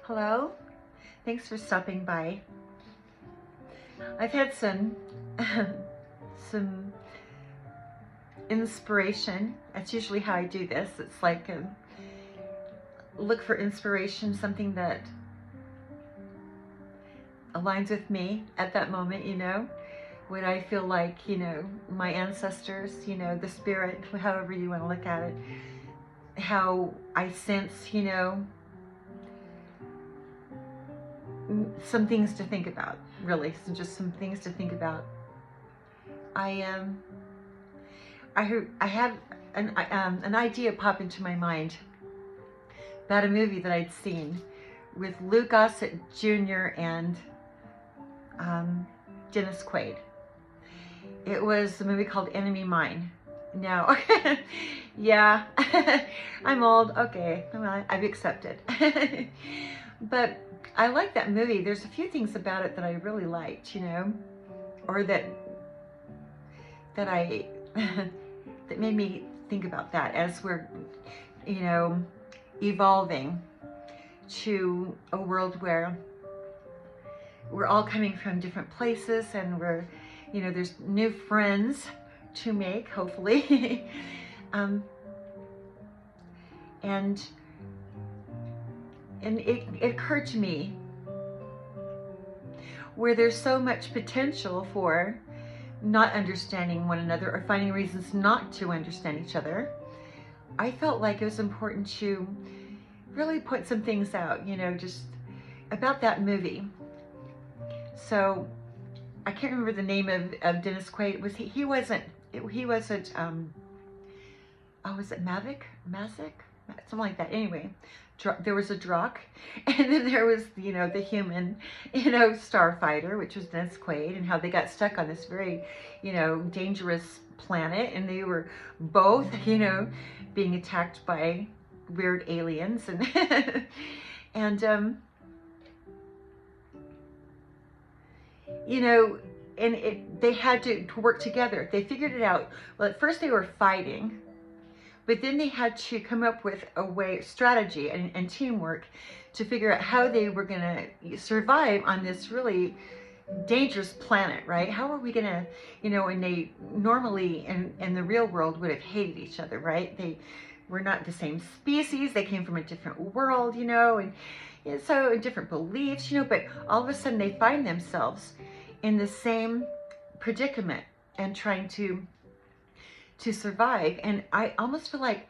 Hello, thanks for stopping by. I've had some inspiration. That's usually how I do this. It's like look for inspiration, something that aligns with me at that moment, what I feel like, my ancestors, the spirit, however you want to look at it, how I sense, some things to think about, really. So just some things to think about. I had an idea pop into my mind about a movie that I'd seen with Lou Gossett Jr. and Dennis Quaid. It was a movie called Enemy Mine. Now, yeah, I'm old. Okay, I've accepted. But I like that movie. There's a few things about it that I really liked, or that I that made me think about that as we're, evolving to a world where we're all coming from different places, and we're, there's new friends to make, hopefully. And it occurred to me where there's so much potential for not understanding one another or finding reasons not to understand each other. I felt like it was important to really point some things out, just about that movie. So I can't remember the name of Dennis Quaid. He wasn't, was it Mavic? Something like that. Anyway, there was a Drock, and then there was, the human, starfighter, which was Dennis Quaid, and how they got stuck on this very, dangerous planet, and they were both, being attacked by weird aliens, and and they had to work together. They figured it out. Well, at first they were fighting, but then they had to come up with a strategy and teamwork to figure out how they were going to survive on this really dangerous planet, right? How are we going to, and they normally in the real world would have hated each other, right? They were not the same species. They came from a different world, and so different beliefs, but all of a sudden they find themselves in the same predicament and trying to survive. And I almost feel like,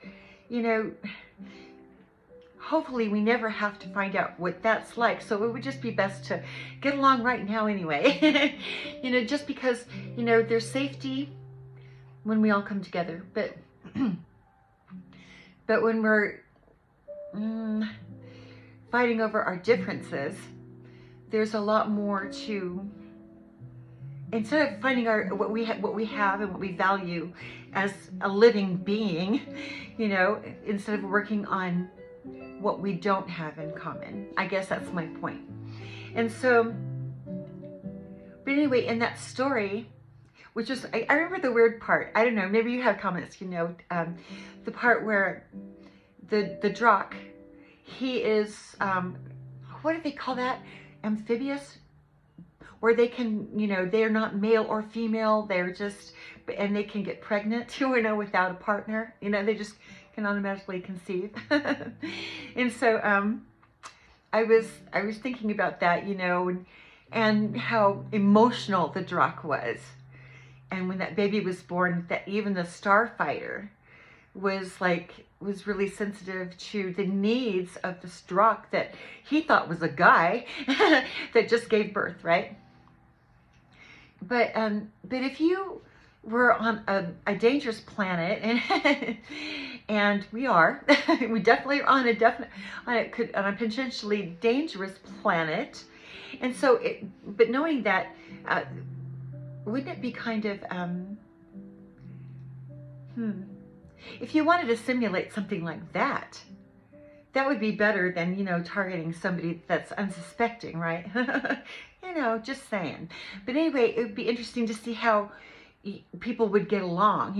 hopefully we never have to find out what that's like. So it would just be best to get along right now anyway. Just because, there's safety when we all come together. But but when we're fighting over our differences, there's a lot more to, instead of finding what we have and what we value as a living being, instead of working on what we don't have in common. I guess that's my point. And so, but anyway, in that story, which was, I remember the weird part. I don't know, maybe you have comments, the part where the Drock, he is, what do they call that? Amphibious? Where they can, they're not male or female, they're just, and they can get pregnant, without a partner, they just can automatically conceive. And so I was thinking about that, and how emotional the Drock was. And when that baby was born, that even the starfighter was really sensitive to the needs of this Drock that he thought was a guy that just gave birth, right? But if you were on a dangerous planet, and we definitely are on a potentially dangerous planet, and so but knowing that, wouldn't it be kind of if you wanted to simulate something like that, that would be better than, targeting somebody that's unsuspecting, right? Just saying. But anyway, it would be interesting to see how people would get along,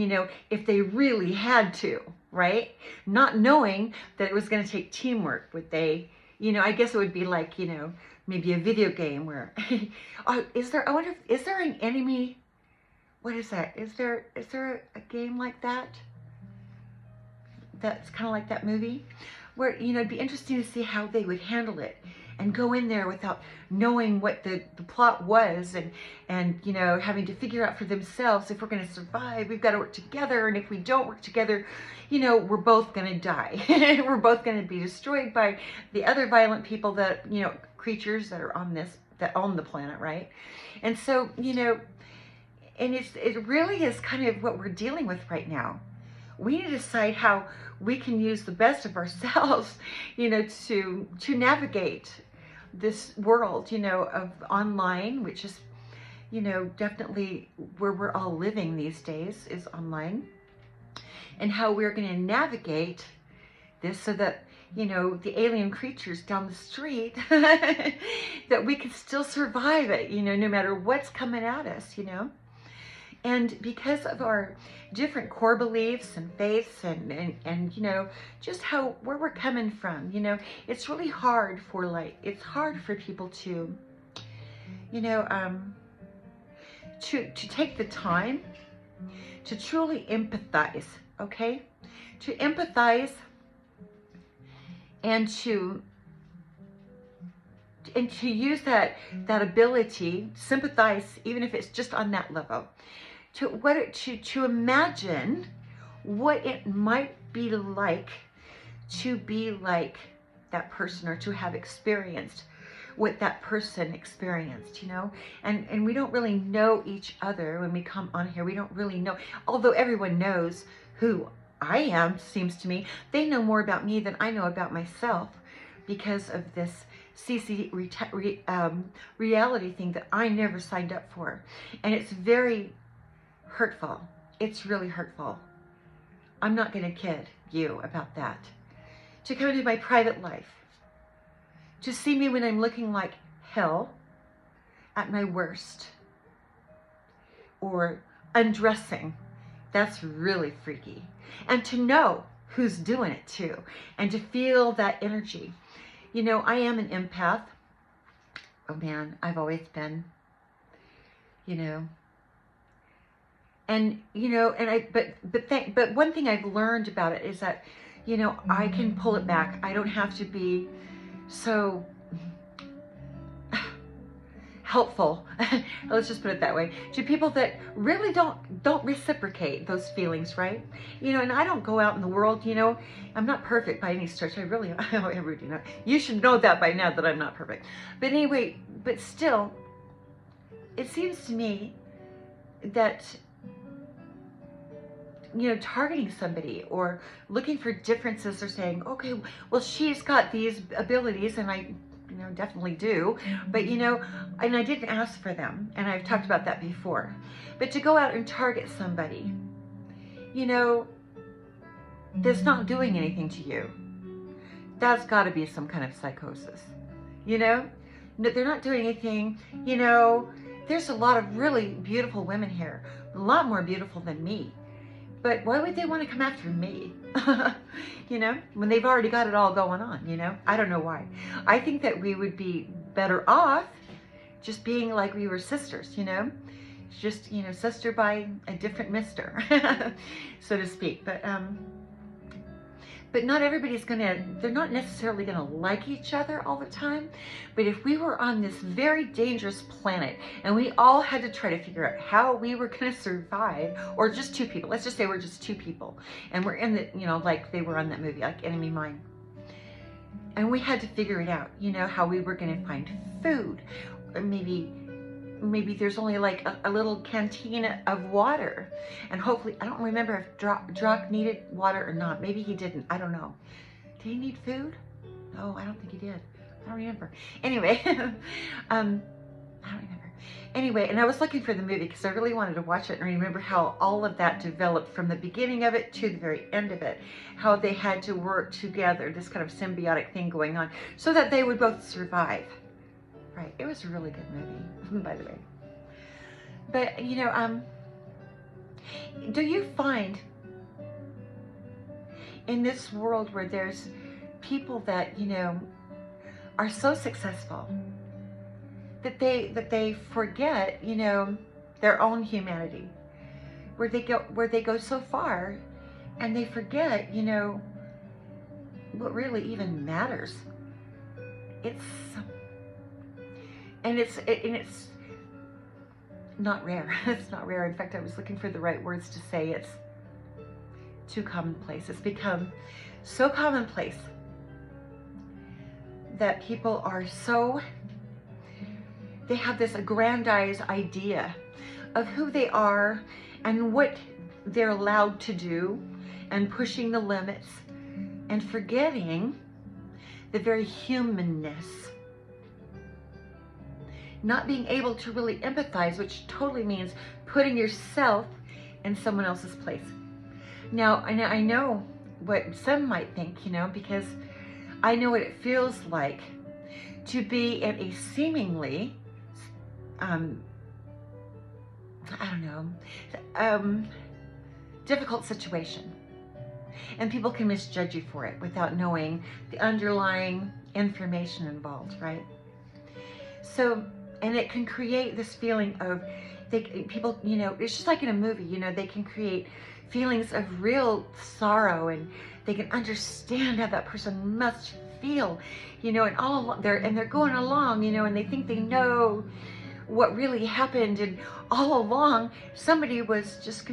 if they really had to, right? Not knowing that it was going to take teamwork. Would they, You know, I guess it would be like, you know, maybe a video game where, oh, I wonder, is there an enemy? What is that? Is there a game like that? That's kind of like that movie where, you know, it'd be interesting to see how they would handle it and go in there without knowing what the plot was, and, you know, having to figure out for themselves, if we're going to survive, we've got to work together. And if we don't work together, you know, we're both going to die. We're both going to be destroyed by the other violent people that, you know, creatures that are on that own the planet, right? And so, you know, and it really is kind of what we're dealing with right now. We need to decide how we can use the best of ourselves, you know, to navigate this world, you know, of online, which is, you know, definitely where we're all living these days, is online, and how we're going to navigate this so that, you know, the alien creatures down the street, that we can still survive it, you know, no matter what's coming at us, you know. And because of our different core beliefs and faiths and you know, just where we're coming from, you know, it's really hard it's hard for people to, you know, to take the time to truly empathize, okay? To empathize and to use that ability, sympathize, even if it's just on that level, to imagine what it might be like to be like that person, or to have experienced what that person experienced, you know. And we don't really know each other when we come on here. We don't really know, although everyone knows who I am, seems to me. They know more about me than I know about myself, because of this CC reality thing that I never signed up for. And it's very hurtful. It's really hurtful. I'm not going to kid you about that. To come into my private life, to see me when I'm looking like hell at my worst, or undressing, that's really freaky. And to know who's doing it too, and to feel that energy. You know, I am an empath. Oh man, I've always been, you know. And, you know, and but one thing I've learned about it is that, you know, I can pull it back. I don't have to be so helpful, let's just put it that way, to people that really don't reciprocate those feelings, right? You know, and I don't go out in the world, you know, I'm not perfect by any stretch. I really do not. You should know that by now, that I'm not perfect. But anyway, but still, it seems to me that, you know, targeting somebody or looking for differences, or saying, okay, well, she's got these abilities and I, you know, definitely do, but, you know, and I didn't ask for them, and I've talked about that before. But to go out and target somebody, you know, that's not doing anything to you, that's got to be some kind of psychosis, you know? No, they're not doing anything, you know. There's a lot of really beautiful women here, a lot more beautiful than me. But why would they want to come after me? You know, when they've already got it all going on, you know? I don't know why. I think that we would be better off just being like we were sisters, you know? Just, you know, sister by a different mister, so to speak. But not everybody's they're not necessarily gonna like each other all the time. But if we were on this very dangerous planet and we all had to try to figure out how we were gonna survive, or just two people, let's just say we're just two people, and we're in the, you know, like they were on that movie, like Enemy Mine. And we had to figure it out, you know, how we were gonna find food. Or maybe there's only like a little canteen of water, and hopefully, I don't remember if Drock needed water or not. Maybe he didn't, I don't know. Did he need food? No, I don't think he did. I don't remember. Anyway, I don't remember. Anyway, and I was looking for the movie because I really wanted to watch it and remember how all of that developed from the beginning of it to the very end of it, how they had to work together, this kind of symbiotic thing going on, so that they would both survive. Right, it was a really good movie, by the way. But, you know, do you find in this world where there's people that, you know, are so successful that they forget, you know, their own humanity, where they go so far and they forget, you know, what really even matters. It's not rare. It's not rare. In fact, I was looking for the right words to say. It's too commonplace. It's become so commonplace that people are so, they have this aggrandized idea of who they are and what they're allowed to do, and pushing the limits and forgetting the very humanness. Not being able to really empathize, which totally means putting yourself in someone else's place. Now, I know what some might think, you know, because I know what it feels like to be in a seemingly, difficult situation. And people can misjudge you for it without knowing the underlying information involved, right? So, and it can create this feeling of, people, you know, it's just like in a movie, you know, they can create feelings of real sorrow, and they can understand how that person must feel, you know, and all along, they're going along, you know, and they think they know what really happened, and all along somebody was just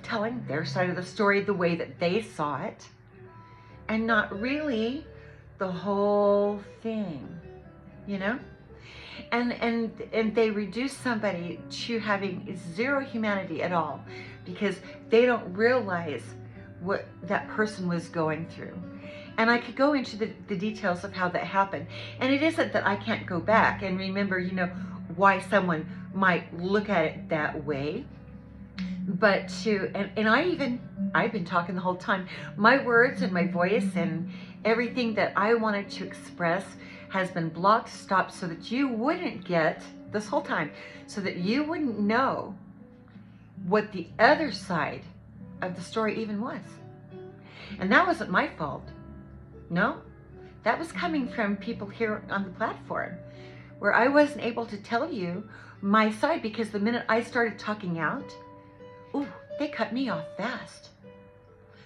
telling their side of the story the way that they saw it, and not really the whole thing, you know. And they reduce somebody to having zero humanity at all, because they don't realize what that person was going through. And I could go into the details of how that happened. And it isn't that I can't go back and remember, you know, why someone might look at it that way. But I've been talking the whole time. My words and my voice and everything that I wanted to express has been blocked, stopped, so that you wouldn't get this whole time, so that you wouldn't know what the other side of the story even was. And that wasn't my fault. No, that was coming from people here on the platform, where I wasn't able to tell you my side, because the minute I started talking out, ooh, they cut me off fast.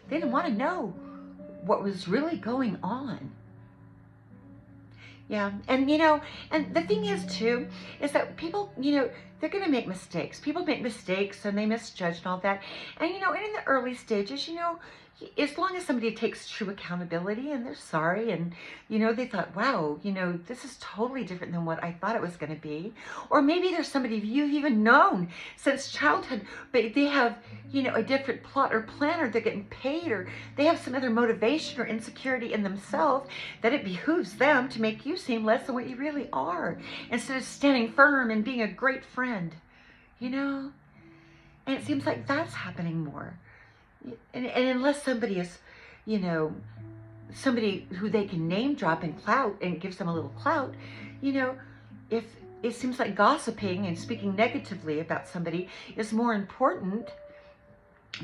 They didn't want to know what was really going on. Yeah, and you know, and the thing is too, is that people, you know, they're going to make mistakes. People make mistakes and they misjudge and all that. And you know, and in the early stages, you know, as long as somebody takes true accountability and they're sorry, and you know, they thought, wow, you know, this is totally different than what I thought it was going to be. Or maybe there's somebody you've even known since childhood, but they have, you know, a different plot or plan, or they're getting paid, or they have some other motivation or insecurity in themselves, that it behooves them to make you seem less than what you really are, instead of standing firm and being a great friend, you know. And it seems like that's happening more. And unless somebody is, you know, somebody who they can name drop and clout and gives them a little clout, you know, if it seems like gossiping and speaking negatively about somebody is more important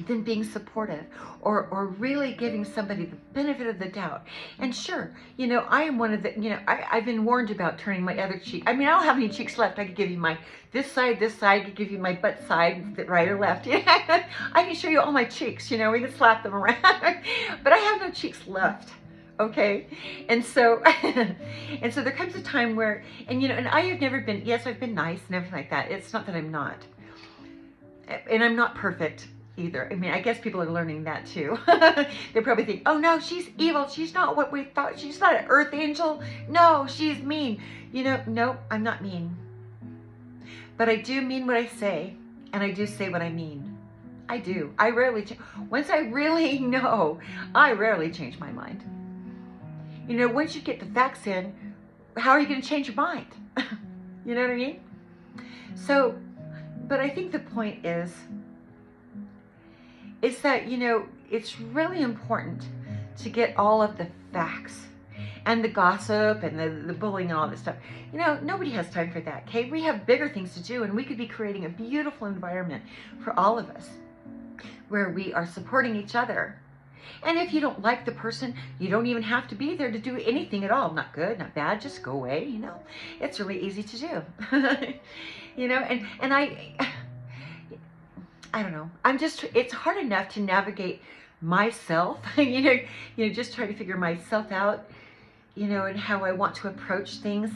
than being supportive, or really giving somebody the benefit of the doubt. And sure, you know, I am one of the, you know, I've been warned about turning my other cheek. I mean, I don't have any cheeks left. I could give you my this side, I could give you my butt side, right or left. I can show you all my cheeks, you know, we can slap them around. But I have no cheeks left. Okay, and so and so there comes a time where, and you know, and I have never been, yes, I've been nice and everything like that. It's not that I'm not, and I'm not perfect either. I mean, I guess people are learning that too. They probably think, oh no, she's evil. She's not what we thought. She's not an earth angel. No, she's mean. You know, no, I'm not mean. But I do mean what I say, and I do say what I mean. I do. I rarely, once I really know, I rarely change my mind. You know, once you get the facts in, how are you going to change your mind? You know what I mean? So, but I think the point is that, you know, it's really important to get all of the facts, and the gossip and the bullying and all this stuff. You know, nobody has time for that, okay? We have bigger things to do, and we could be creating a beautiful environment for all of us, where we are supporting each other And if you don't like the person, you don't even have to be there to do anything at all. Not good, not bad, just go away, you know. It's really easy to do. You know, and I don't know. It's hard enough to navigate myself, you know, just trying to figure myself out, you know, and how I want to approach things.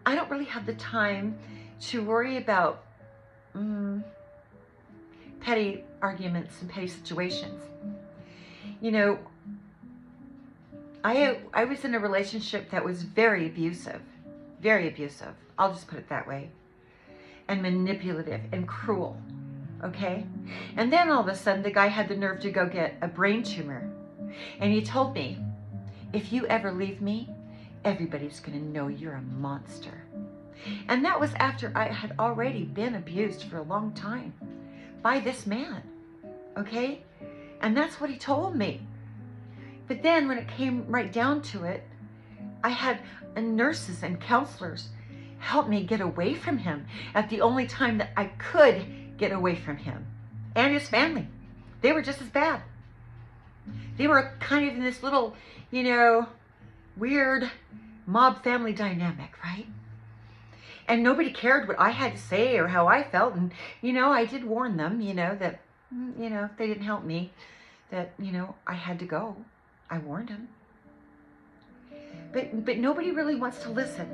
I don't really have the time to worry about petty arguments and petty situations. You know, I was in a relationship that was very abusive. Very abusive. I'll just put it that way. And manipulative and cruel. Okay? And then all of a sudden, the guy had the nerve to go get a brain tumor. And he told me, if you ever leave me, everybody's going to know you're a monster. And that was after I had already been abused for a long time by this man. Okay? And that's what he told me. But then when it came right down to it, I had nurses and counselors help me get away from him at the only time that I could get away from him. And his family. They were just as bad. They were kind of in this little, you know, weird mob family dynamic, right? And nobody cared what I had to say or how I felt. And, you know, I did warn them, you know, that, you know, if they didn't help me, that, you know, I had to go. I warned them. But nobody really wants to listen.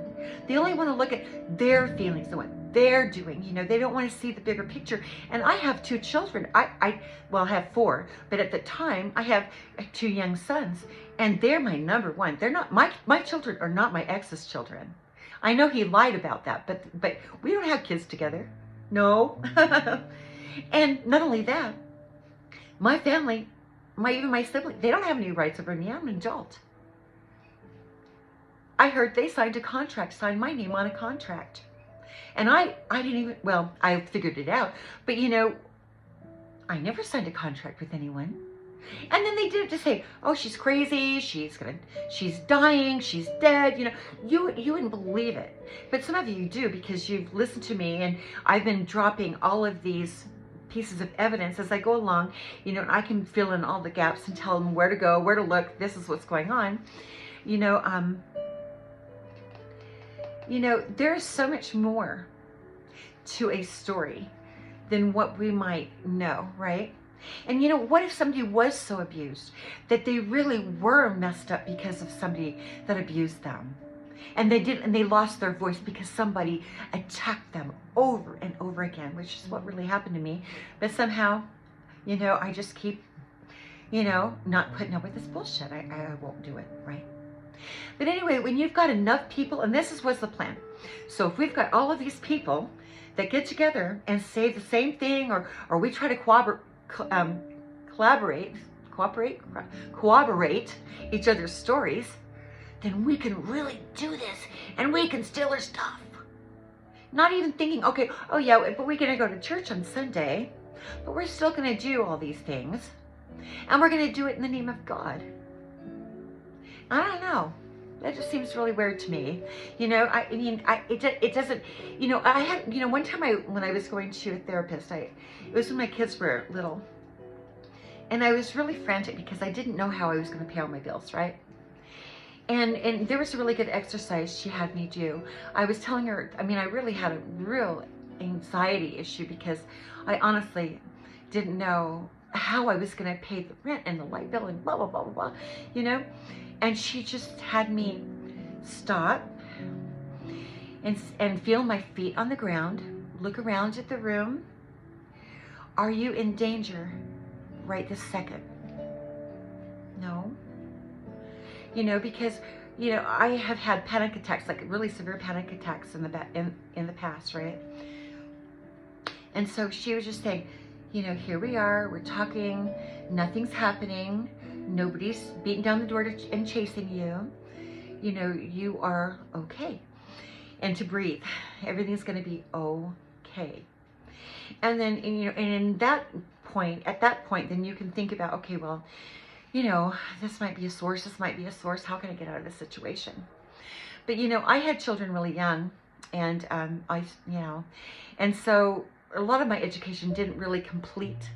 They only want to look at their feelings and what they're doing. You know, they don't want to see the bigger picture. And I have 2 children. I have 4, but at the time I have 2 young sons, and they're my number one. They're not my children are not my ex's children. I know he lied about that, but we don't have kids together. No. And not only that, my family, even my siblings, they don't have any rights over me. I'm an adult. I heard they signed my name on a contract. And I didn't even, well, I figured it out. But, you know, I never signed a contract with anyone. And then they did it to say, oh, she's crazy, she's dying, she's dead. You know, you wouldn't believe it. But some of you do, because you've listened to me, and I've been dropping all of these pieces of evidence as I go along. You know, and I can fill in all the gaps and tell them where to go, where to look, this is what's going on. You know, there's so much more to a story than what we might know, right? And you know, what if somebody was so abused that they really were messed up because of somebody that abused them? And they lost their voice because somebody attacked them over and over again, which is what really happened to me. But somehow, you know, I just keep, you know, not putting up with this bullshit. I won't do it, right? But anyway, when you've got enough people, and this was the plan. So if we've got all of these people that get together and say the same thing, or we try to corroborate each other's stories, then we can really do this, and we can steal their stuff. Not even thinking, okay, oh yeah, but we're going to go to church on Sunday, but we're still going to do all these things, and we're going to do it in the name of God. I don't know. That just seems really weird to me. You know, it doesn't, you know, I had, you know, one time when I was going to a therapist, it was when my kids were little, and I was really frantic because I didn't know how I was going to pay all my bills, right? And there was a really good exercise she had me do. I was telling her, I mean, I really had a real anxiety issue because I honestly didn't know how I was going to pay the rent and the light bill and blah, blah, blah, blah, blah, you know? And she just had me stop and feel my feet on the ground, look around at the room. Are you in danger right this second? No. You know, because, you know, I have had panic attacks, like really severe panic attacks in the past, right? And so she was just saying, you know, here we are, we're talking, nothing's happening, nobody's beating down the door and chasing you. You know, you are okay. And to breathe. Everything's going to be okay. And then, you know, and at that point, then you can think about, okay, well, you know, this might be a source, how can I get out of this situation? But, you know, I had children really young, and you know, and so a lot of my education didn't really complete.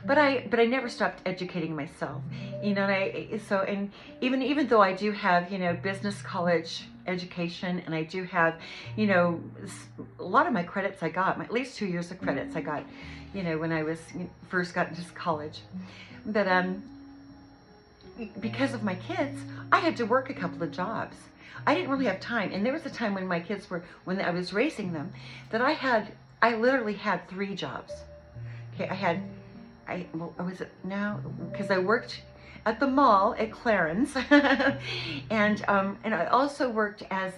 but I never stopped educating myself, you know. And even though I do have, you know, business college education, and I do have, you know, a lot of my credits I got, at least 2 years of credits I got, you know, when I was first got into college. But because of my kids, I had to work a couple of jobs. I didn't really have time, and there was a time when my kids were, when I was raising them, that I literally had 3 jobs. Okay, was it now? Because I worked at the mall at Clarence, and I also worked as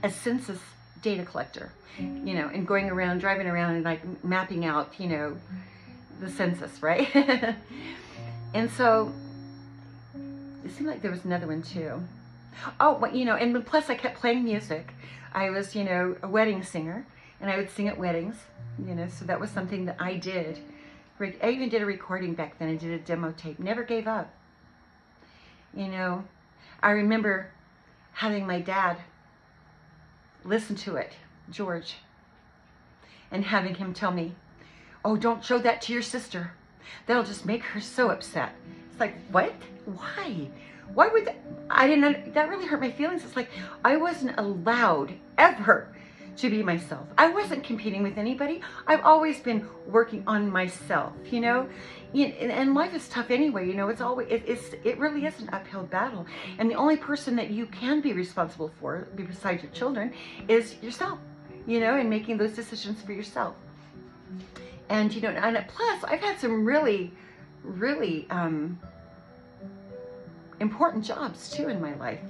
a census data collector, you know, and going around, driving around, and like mapping out, you know, the census, right? And so it seemed like there was another one too. Oh, but you know, and plus I kept playing music. I was, you know, a wedding singer, and I would sing at weddings, you know, so that was something that I did. I even did a recording back then. I did a demo tape. Never gave up. You know, I remember having my dad listen to it, George, and having him tell me, "Oh, don't show that to your sister. That'll just make her so upset." It's like, what? Why? Why would that? That really hurt my feelings. It's like, I wasn't allowed ever to be myself. I wasn't competing with anybody. I've always been working on myself, you know? And life is tough anyway, you know? It really is an uphill battle. And the only person that you can be responsible for, besides your children, is yourself, you know, and making those decisions for yourself. And, you know, and plus, I've had some really, really important jobs too in my life,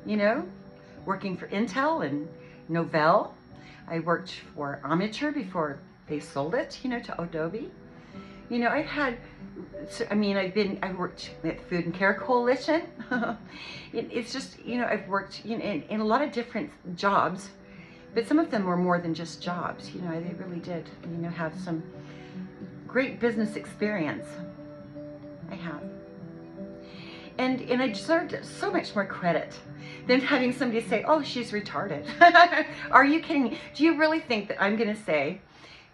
you know, working for Intel and Novell. I worked for Omniture before they sold it, you know, to Adobe. You know, I worked at the Food and Care Coalition. It's just, you know, I've worked, you know, in a lot of different jobs, but some of them were more than just jobs. You know, they really did, you know, have some great business experience. I have. And I deserved so much more credit than having somebody say, "Oh, she's retarded." Are you kidding me? Do you really think that I'm going to say,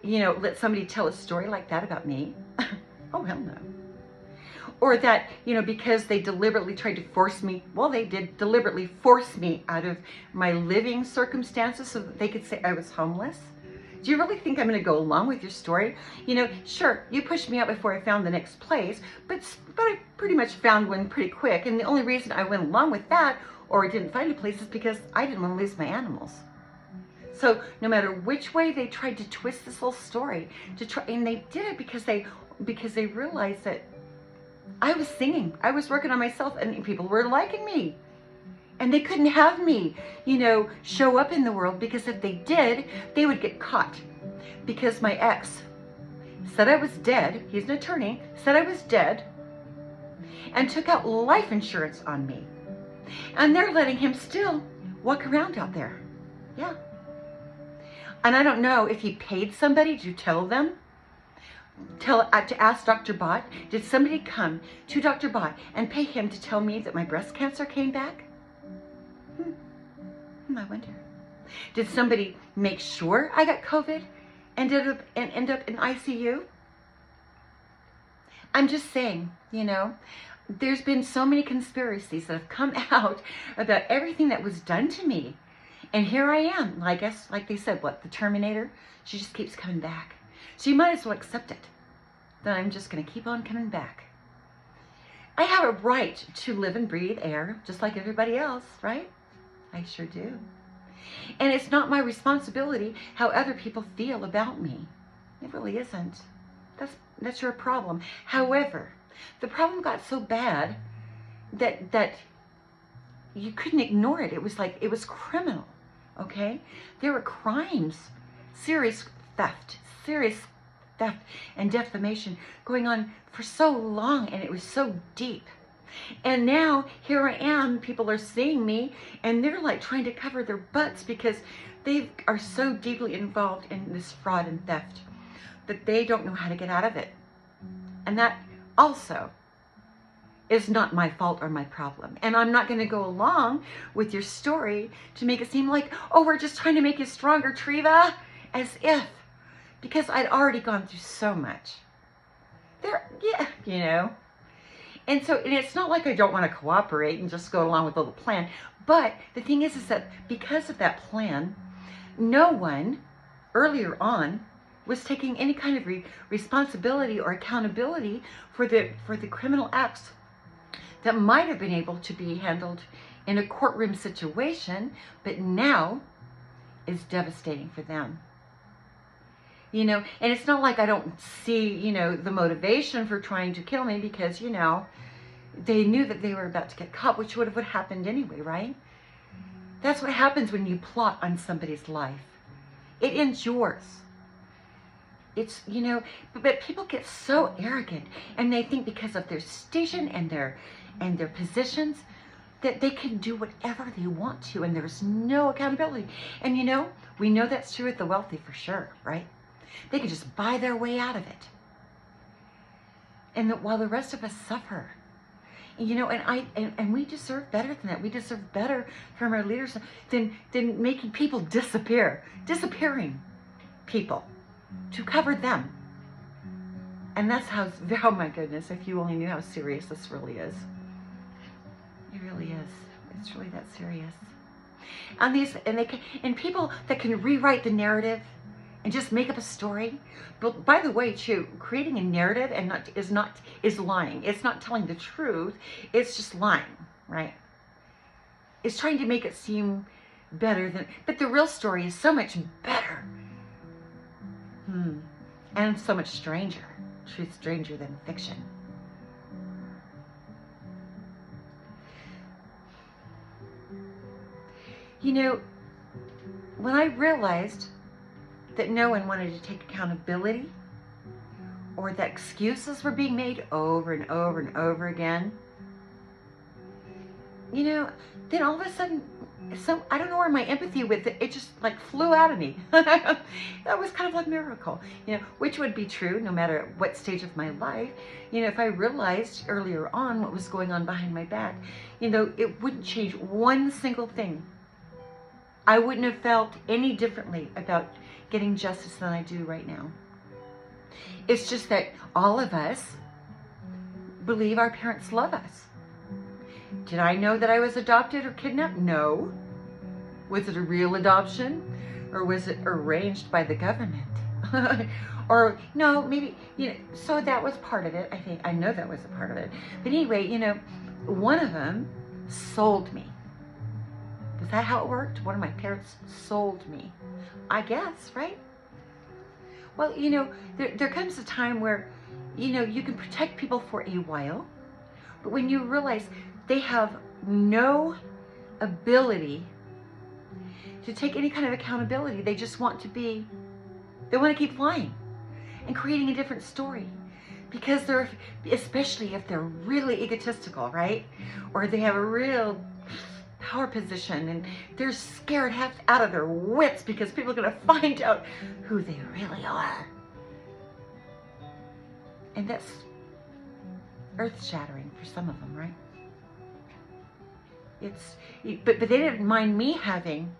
you know, let somebody tell a story like that about me? Oh, hell no. Or that, you know, because they deliberately tried to force me, well, they did deliberately force me out of my living circumstances so that they could say I was homeless. Do you really think I'm going to go along with your story? You know, sure, you pushed me out before I found the next place, but I pretty much found one pretty quick. And the only reason I went along with that, or I didn't find a place, is because I didn't want to lose my animals. So no matter which way they tried to twist this whole story, and they did it because they realized that I was singing, I was working on myself, and people were liking me. And they couldn't have me, you know, show up in the world, because if they did, they would get caught. Because my ex said I was dead, he's an attorney, said I was dead, and took out life insurance on me. And they're letting him still walk around out there. Yeah. And I don't know if he paid somebody to tell them, to ask Dr. Bott, did somebody come to Dr. Bott and pay him to tell me that my breast cancer came back? I wonder. Did somebody make sure I got COVID and end up in ICU? I'm just saying, you know, there's been so many conspiracies that have come out about everything that was done to me. And here I am, I guess, like they said, what, the Terminator? She just keeps coming back. So you might as well accept it, that I'm just going to keep on coming back. I have a right to live and breathe air, just like everybody else, right? I sure do. And it's not my responsibility how other people feel about me. It really isn't. That's your problem. However, the problem got so bad that you couldn't ignore it. It was like, it was criminal, okay? There were crimes, serious theft and defamation going on for so long, and it was so deep. And now here I am, people are seeing me, and they're like trying to cover their butts because they are so deeply involved in this fraud and theft that they don't know how to get out of it. And that also is not my fault or my problem. And I'm not going to go along with your story to make it seem like, oh, we're just trying to make you stronger, Treva, as if, because I'd already gone through so much. Yeah, you know. And so, and it's not like I don't want to cooperate and just go along with the little plan. But the thing is that because of that plan, no one earlier on was taking any kind of responsibility or accountability for the criminal acts that might have been able to be handled in a courtroom situation, but now is devastating for them. You know, and it's not like I don't see, you know, the motivation for trying to kill me, because, you know, they knew that they were about to get caught, which would have happened anyway, right? That's what happens when you plot on somebody's life. It ends yours. It's, you know, but people get so arrogant, and they think because of their station and their positions that they can do whatever they want to, and there's no accountability. And you know, we know that's true with the wealthy for sure, right? They can just buy their way out of it. And that while the rest of us suffer. You know, and we deserve better than that. We deserve better from our leaders than making people disappear. Disappearing people to cover them. And that's how, oh my goodness, if you only knew how serious this really is. It really is. It's really that serious. And people that can rewrite the narrative and just make up a story. But by the way, too, creating a narrative is lying. It's not telling the truth. It's just lying, right? It's trying to make it seem better but the real story is so much better. And so much stranger. Truth stranger than fiction. You know, when I realized that no one wanted to take accountability, or that excuses were being made over and over and over again, you know, then all of a sudden, I don't know where my empathy with it just like flew out of me. That was kind of like a miracle, you know, which would be true no matter what stage of my life. You know, if I realized earlier on what was going on behind my back, you know, it wouldn't change one single thing. I wouldn't have felt any differently about getting justice than I do right now. It's just that all of us believe our parents love us. Did I know that I was adopted or kidnapped? No. Was it a real adoption, or was it arranged by the government? Or no, maybe, you know, so that was part of it. I know that was a part of it. But anyway, you know, one of them sold me. Was that how it worked? One of my parents sold me, I guess, right? Well, you know, there comes a time where, you know, you can protect people for a while, but when you realize they have no ability to take any kind of accountability, they just want to they want to keep lying and creating a different story. Because especially if they're really egotistical, right? Or they have a real power position and they're scared half out of their wits because people are going to find out who they really are. And that's earth-shattering for some of them, right? But they didn't mind me having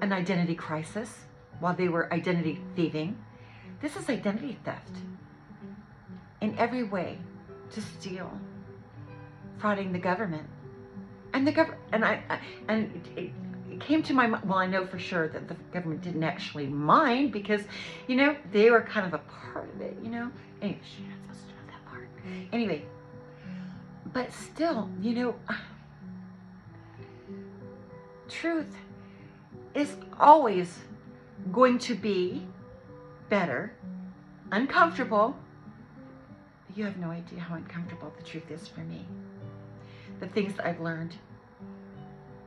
an identity crisis while they were identity thieving. This is identity theft in every way, to steal, frauding the government. And it came to my mind, well, I know for sure that the government didn't actually mind because, you know, they were kind of a part of it, you know. Anyway, you're not supposed to know that part. Anyway, but still, you know, truth is always going to be better, uncomfortable. You have no idea how uncomfortable the truth is for me. The things that I've learned,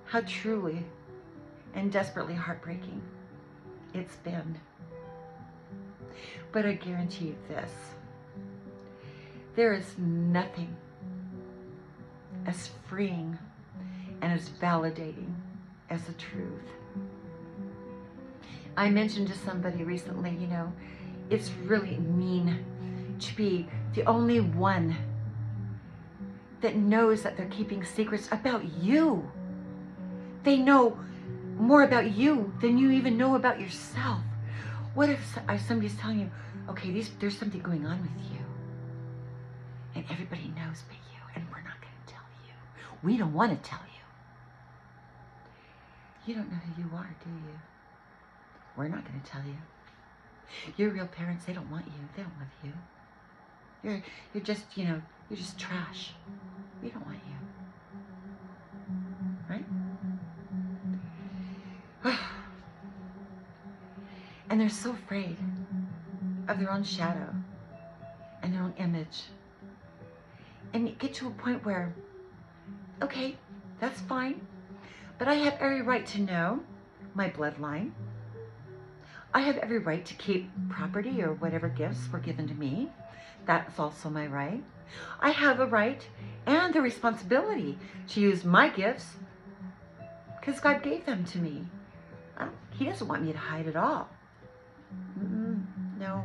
how truly and desperately heartbreaking it's been. But I guarantee you this, there is nothing as freeing and as validating as the truth. I mentioned to somebody recently, you know, it's really mean to be the only one that knows that they're keeping secrets about you. They know more about you than you even know about yourself. What if somebody's telling you, okay, there's something going on with you. And everybody knows but you, and we're not going to tell you. We don't want to tell you. You don't know who you are, do you? We're not going to tell you. Your real parents, they don't want you. They don't love you. You're just, you're just trash. We don't want you. Right? And they're so afraid of their own shadow and their own image. And you get to a point where, okay, that's fine, but I have every right to know my bloodline. I have every right to keep property or whatever gifts were given to me. That's also my right. I have a right and the responsibility to use my gifts because God gave them to me. He doesn't want me to hide it all. No.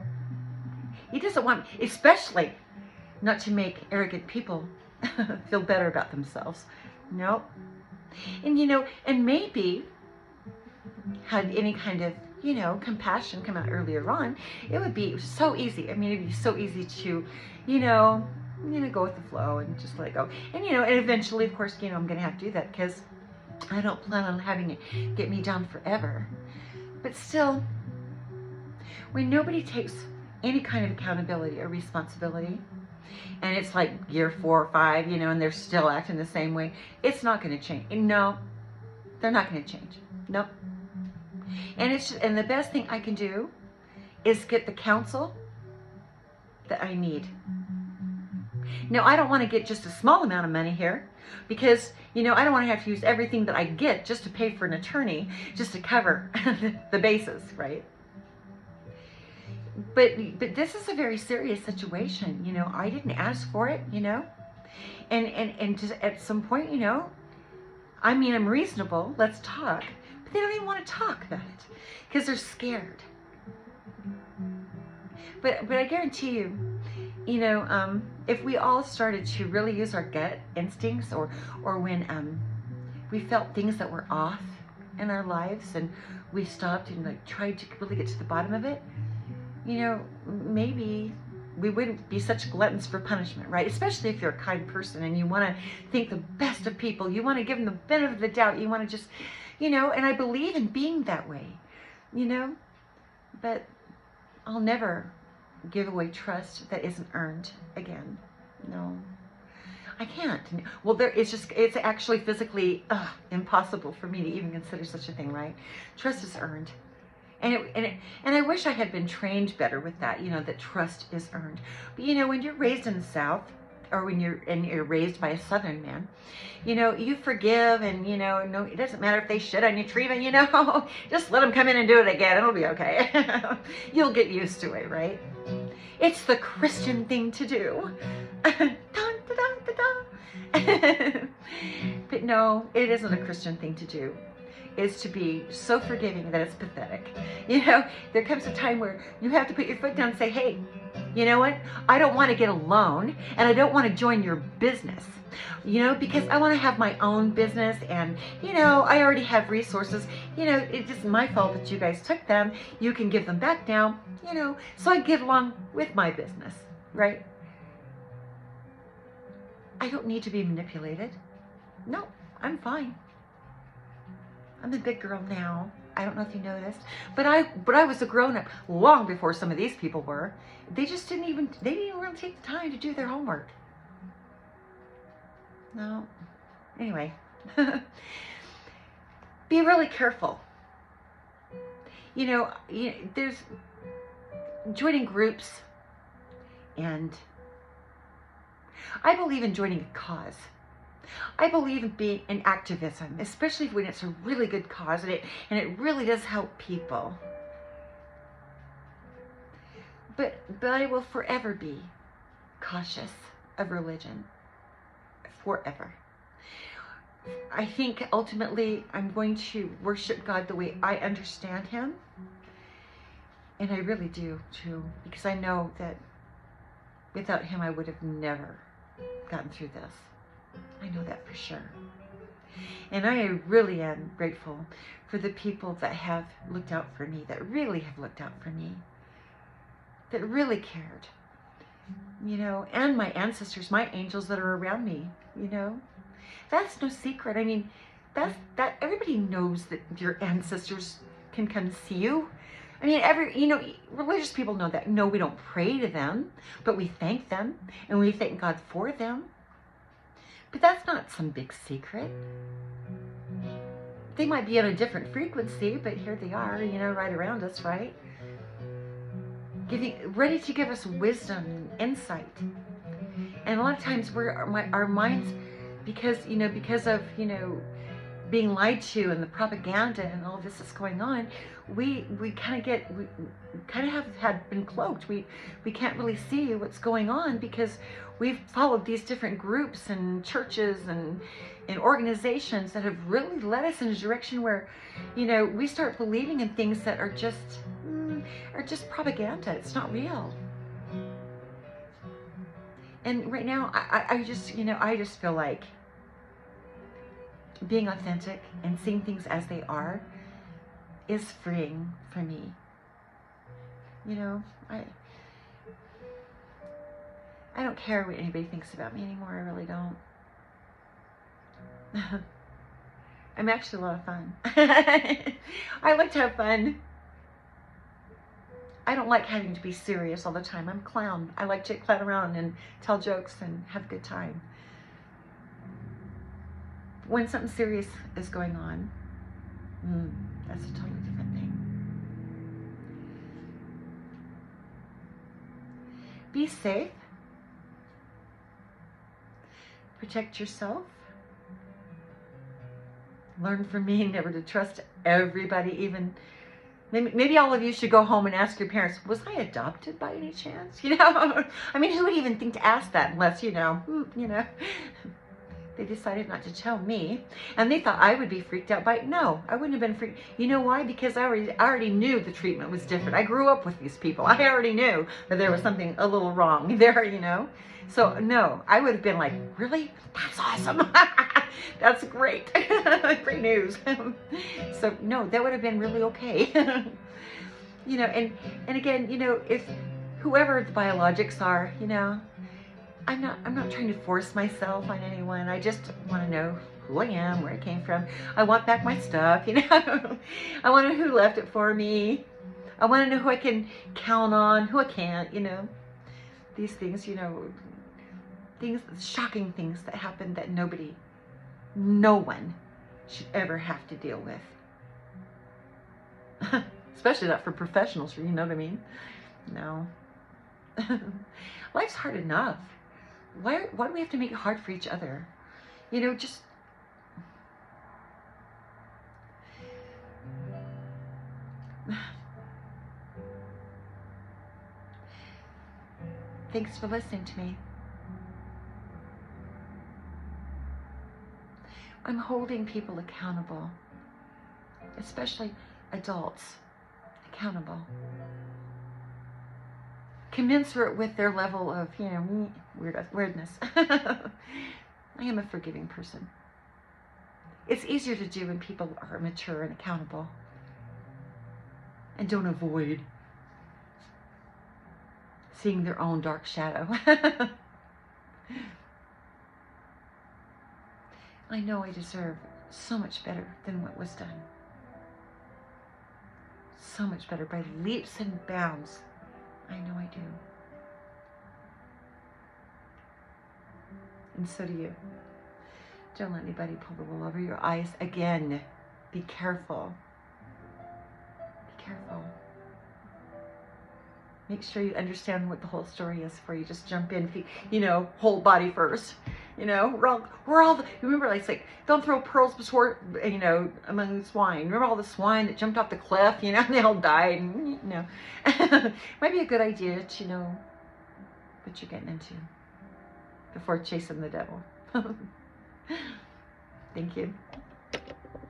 He doesn't want me, especially not to make arrogant people feel better about themselves. No. And and maybe had any kind of, compassion come out earlier on, it would be so easy. I mean, it'd be so easy to, go with the flow and just let it go. And, and eventually, of course, I'm going to have to do that because I don't plan on having it get me down forever. But still, when nobody takes any kind of accountability or responsibility, and it's like year 4 or 5, and they're still acting the same way, it's not going to change. No, they're not going to change. Nope. And the best thing I can do is get the counsel that I need. Now, I don't want to get just a small amount of money here because, I don't want to have to use everything that I get just to pay for an attorney, just to cover the bases, right? But this is a very serious situation. I didn't ask for it, and just at some point, I'm reasonable. Let's talk. But they don't even want to talk about it because they're scared. But I guarantee you, if we all started to really use our gut instincts, or when we felt things that were off in our lives, and we stopped and tried to really get to the bottom of it, maybe we wouldn't be such gluttons for punishment, right? Especially if you're a kind person and you want to think the best of people. You want to give them the benefit of the doubt. You want to just, and I believe in being that way, but I'll never give away trust that isn't earned again. No, I can't. Well, it's actually physically impossible for me to even consider such a thing, right? Trust is earned. And I wish I had been trained better with that, that trust is earned. But when you're raised in the South, or when you're raised by a Southern man, you forgive, and no, it doesn't matter if they shit on your treatment, just let them come in and do it again. It'll be okay. You'll get used to it, right? It's the Christian thing to do. Dun, da, da, da, da. But no, it isn't a Christian thing to do. Is to be so forgiving that it's pathetic. There comes a time where you have to put your foot down and say, hey, you know what? I don't want to get a loan, and I don't want to join your business, because I want to have my own business, and, I already have resources. It's just my fault that you guys took them. You can give them back now, so I get along with my business, right? I don't need to be manipulated. No, I'm fine. I'm a big girl now. I don't know if you noticed, but I was a grown-up long before some of these people were. They didn't even really take the time to do their homework. No. Anyway, be really careful. There's joining groups, and I believe in joining a cause. I believe in being in activism, especially when it's a really good cause and it really does help people. But I will forever be cautious of religion. Forever. I think ultimately I'm going to worship God the way I understand Him. And I really do too, because I know that without Him I would have never gotten through this. I know that for sure. And I really am grateful for the people that have looked out for me, that really have looked out for me, that really cared. you know, and my ancestors, my angels that are around me, you know. That's no secret. I mean, that everybody knows that your ancestors can come see you. I mean, you know, religious people know that. No, we don't pray to them, but we thank them and we thank God for them. But that's not some big secret. They might be on a different frequency, but here they are, you know, right around us, right? Ready to give us wisdom and insight. And a lot of times our minds, because of, you know, being lied to and the propaganda and all this is going on, we kind of have had been cloaked. We can't really see what's going on because we've followed these different groups and churches and organizations that have really led us in a direction where, you know, we start believing in things that are just propaganda. It's not real. And right now, I just, you know, I just feel like being authentic and seeing things as they are is freeing for me. You know, I don't care what anybody thinks about me anymore. I really don't. I'm actually a lot of fun. I like to have fun. I don't like having to be serious all the time. I'm a clown. I like to clown around and tell jokes and have a good time. When something serious is going on, that's a totally different thing. Be safe. Protect yourself. Learn from me never to trust everybody, even maybe all of you should go home and ask your parents, was I adopted by any chance? You know, I mean, who would even think to ask that unless, you know, they decided not to tell me, and they thought I would be freaked out by it. No, I wouldn't have been freaked. You know why? Because I already knew the treatment was different. I grew up with these people. I already knew that there was something a little wrong there, you know. So no, I would have been like, really? That's awesome. That's great. Great news. So no, that would have been really okay. You know, and again, you know, if whoever the biologics are, you know, I'm not trying to force myself on anyone. I just want to know who I am, where I came from. I want back my stuff, you know. I want to know who left it for me. I want to know who I can count on, who I can't, you know. These things, you know, shocking things that happen that no one should ever have to deal with. Especially not for professionals, you know what I mean? No. Life's hard enough. Why do we have to make it hard for each other? You know, just thanks for listening to me. I'm holding people accountable, especially adults accountable, commensurate with their level of, you know, weirdness. I am a forgiving person. It's easier to do when people are mature and accountable and don't avoid seeing their own dark shadow. I know I deserve so much better than what was done. So much better by leaps and bounds. I know I do. And so do you. Don't let anybody pull the wool over your eyes. Again, be careful. Be careful. Make sure you understand what the whole story is before you just jump in, you know, whole body first. You know, remember, it's like, don't throw pearls before, you know, among the swine. Remember all the swine that jumped off the cliff, you know, and they all died, and, you know. Might be a good idea to know what you're getting into before chasing the devil. Thank you.